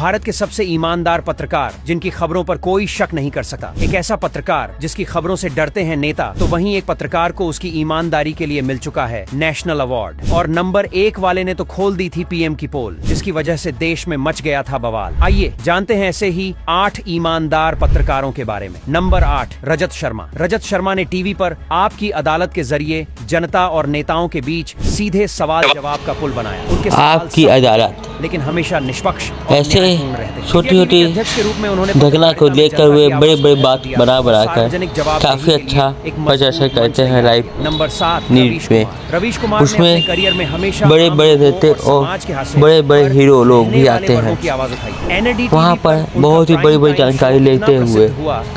भारत के सबसे ईमानदार पत्रकार जिनकी खबरों पर कोई शक नहीं कर सकता, एक ऐसा पत्रकार जिसकी खबरों से डरते हैं नेता, तो वहीं एक पत्रकार को उसकी ईमानदारी के लिए मिल चुका है नेशनल अवार्ड। और नंबर 1 वाले ने तो खोल दी थी पीएम की पोल, जिसकी वजह से देश में मच गया था बवाल। आइए जानते हैं ऐसे ही 8 ईमानदार पत्रकारों के बारे में। नंबर 8, रजत शर्मा। रजत शर्मा ने टीवी पर आपकी अदालत के जरिए जनता और नेताओं के बीच सीधे सवाल जवाब का पुल बनाया। उनके आपकी अदालत, लेकिन हमेशा निष्पक्ष ऐसे छोटी छोटी घटना को देखकर हुए बड़े बड़े बात बना कर काफी अच्छा प्रदर्शन करते हैं लाइव नंबर 7 न्यूज में। रवीश कुमार उसमें करियर में हमेशा बड़े बड़े नेता और बड़े बड़े हीरो लोग भी आते हैं। वहाँ पर बहुत ही बड़ी बड़ी जानकारी लेते हुए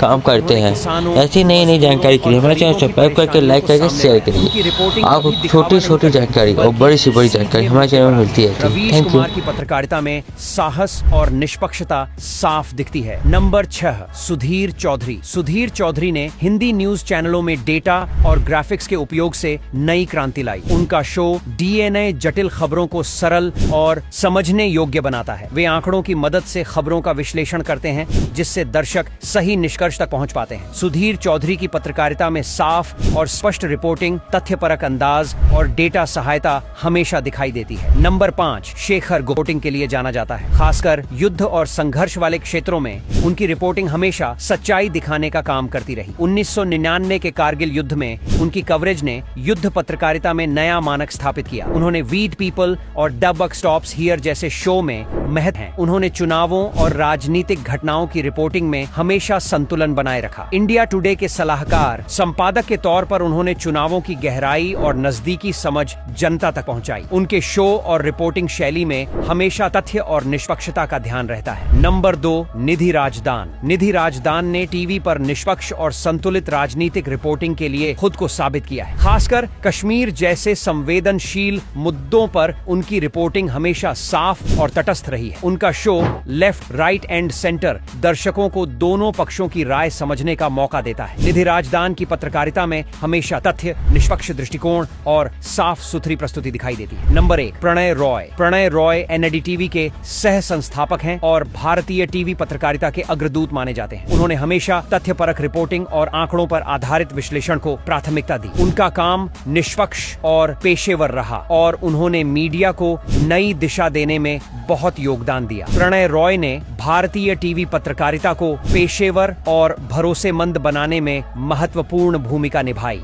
काम करते हैं। ऐसी नई नई जानकारी के लिए हमारे चैनल सब्सक्राइब करके लाइक करके शेयर करिए। आपको छोटी छोटी जानकारी और बड़ी से बड़ी जानकारी हमारे चैनल में मिलती है। रवीश कुमार की पत्रकारिता में साहस और निष्पक्षता साफ दिखती है। नंबर 6, सुधीर चौधरी। सुधीर चौधरी ने हिंदी न्यूज चैनलों में डेटा और ग्राफिक्स के उपयोग से नई क्रांति लाई। उनका शो डीएनए जटिल खबरों को सरल और समझने योग्य बनाता है। वे आंकड़ों की मदद से खबरों का विश्लेषण करते हैं, जिससे दर्शक सही निष्कर्ष तक पहुंच पाते हैं। सुधीर चौधरी की पत्रकारिता में साफ और स्पष्ट रिपोर्टिंग, तथ्यपरक अंदाज और डेटा सहायता हमेशा दिखाई देती है। नंबर 5, शेखर रिपोर्टिंग के लिए जाना जाता है। खासकर युद्ध और संघर्ष वाले क्षेत्रों में उनकी रिपोर्टिंग हमेशा सच्चाई दिखाने का काम करती रही। 1999 के कारगिल युद्ध में उनकी कवरेज ने युद्ध पत्रकारिता में नया मानक स्थापित किया। उन्होंने वीड पीपल और द बक स्टॉप्स हियर जैसे शो में महत्व है। उन्होंने चुनावों और राजनीतिक घटनाओं की रिपोर्टिंग में हमेशा संतुलन बनाए रखा। इंडिया टुडे के सलाहकार संपादक के तौर पर उन्होंने चुनावों की गहराई और नजदीकी समझ जनता तक पहुंचाई। उनके शो और रिपोर्टिंग शैली में हमेशा तथ्य और निष्पक्षता का ध्यान रहता है। नंबर 2, निधि राजदान। निधि राजदान ने टीवी पर निष्पक्ष और संतुलित राजनीतिक रिपोर्टिंग के लिए खुद को साबित किया है। खासकर कश्मीर जैसे संवेदनशील मुद्दों पर उनकी रिपोर्टिंग हमेशा साफ और तटस्थ रही है। उनका show left, right and centre दर्शकों को दोनों पक्षों की राय समझने का मौका देता है। निधि राजदान की पत्रकारिता में हमेशा तथ्य, निष्पक्ष दृष्टिकोण और साफ सुथरी प्रस्तुति दिखाई देती है। नंबर 1, प्रणय रॉय। प्रणय रॉय एनडीटीवी के सह संस्थापक हैं और भारतीय टीवी पत्रकारिता के अग्रदूत माने जाते हैं। उन्होंने हमेशा तथ्यपरक रिपोर्टिंग और आंकड़ों पर आधारित विश्लेषण को प्राथमिकता दी। उनका काम निष्पक्ष और पेशेवर रहा और उन्होंने मीडिया को नई दिशा देने में बहुत योगदान दिया। प्रणय रॉय ने भारतीय टीवी पत्रकारिता को पेशेवर और भरोसेमंद बनाने में महत्वपूर्ण भूमिका निभाई।